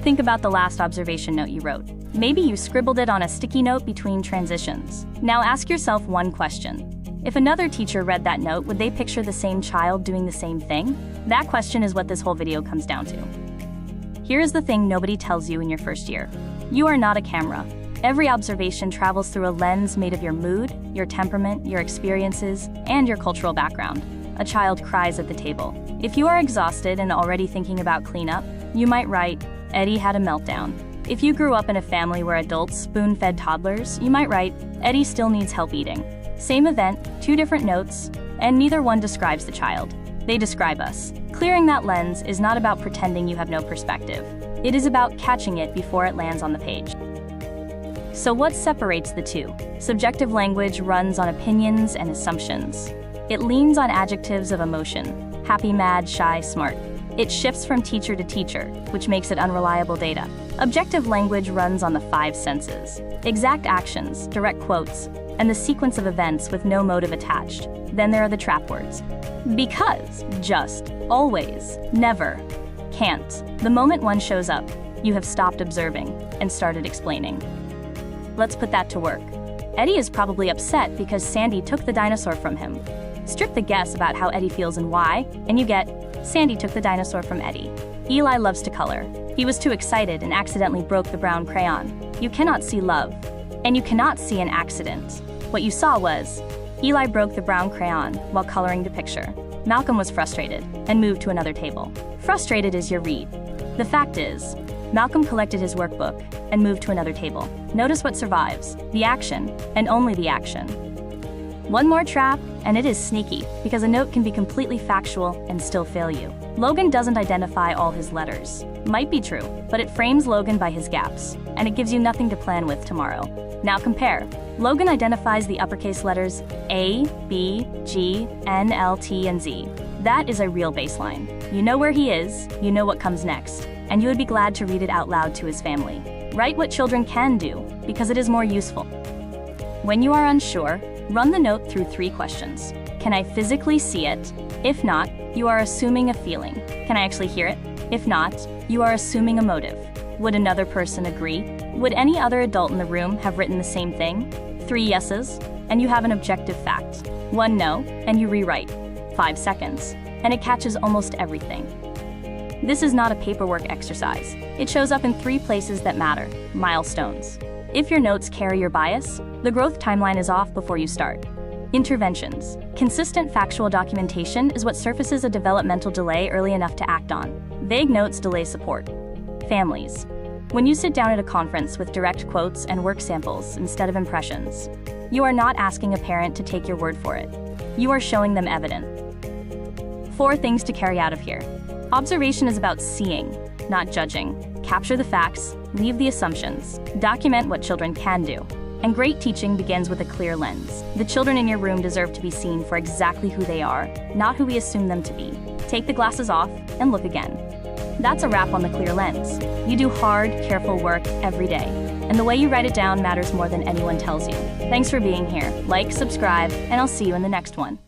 think about the last observation note you wrote. Maybe you scribbled it on a sticky note between transitions. Now ask yourself one question. If another teacher read that note, would they picture the same child doing the same thing? That question is what this whole video comes down to. Here is the thing nobody tells you in your first year. You are not a camera. Every observation travels through a lens made of your mood, your temperament, your experiences, and your cultural background. A child cries at the table. If you are exhausted and already thinking about cleanup, you might write, "Eddie had a meltdown." If you grew up in a family where adults spoon-fed toddlers, you might write, "Eddie still needs help eating." Same event, two different notes, and neither one describes the child. They describe us. Clearing that lens is not about pretending you have no perspective. It is about catching it before it lands on the page. So what separates the two? Subjective language runs on opinions and assumptions. It leans on adjectives of emotion: happy, mad, shy, smart. It shifts from teacher to teacher, which makes it unreliable data. Objective language runs on the five senses: exact actions, direct quotes, and the sequence of events with no motive attached. Then there are the trap words. Because, just, always, never, can't. The moment one shows up, you have stopped observing and started explaining. Let's put that to work. Eddie is probably upset because Sandy took the dinosaur from him. Strip the guess about how Eddie feels and why, and you get, Sandy took the dinosaur from Eddie. Eli loves to color. He was too excited and accidentally broke the brown crayon. You cannot see love, and you cannot see an accident. What you saw was, Eli broke the brown crayon while coloring the picture. Malcolm was frustrated and moved to another table. Frustrated is your read. The fact is, Malcolm collected his workbook and moved to another table. Notice what survives: the action, and only the action. One more trap, and it is sneaky, because a note can be completely factual and still fail you. Logan doesn't identify all his letters. Might be true, but it frames Logan by his gaps, and it gives you nothing to plan with tomorrow. Now compare. Logan identifies the uppercase letters A, B, G, N, L, T, and Z. That is a real baseline. You know where he is, you know what comes next, and you would be glad to read it out loud to his family. Write what children can do, because it is more useful. When you are unsure, run the note through 3 questions. Can I physically see it? If not, you are assuming a feeling. Can I actually hear it? If not, you are assuming a motive. Would another person agree? Would any other adult in the room have written the same thing? 3 yeses, and you have an objective fact. 1 no, and you rewrite. 5 seconds, and it catches almost everything. This is not a paperwork exercise. It shows up in 3 places that matter: milestones. If your notes carry your bias, the growth timeline is off before you start. Interventions. Consistent factual documentation is what surfaces a developmental delay early enough to act on. Vague notes delay support. Families. When you sit down at a conference with direct quotes and work samples instead of impressions, you are not asking a parent to take your word for it. You are showing them evidence. 4 things to carry out of here. Observation is about seeing, not judging. Capture the facts, leave the assumptions, document what children can do. And great teaching begins with a clear lens. The children in your room deserve to be seen for exactly who they are, not who we assume them to be. Take the glasses off and look again. That's a wrap on the clear lens. You do hard, careful work every day, and the way you write it down matters more than anyone tells you. Thanks for being here. Like, subscribe, and I'll see you in the next one.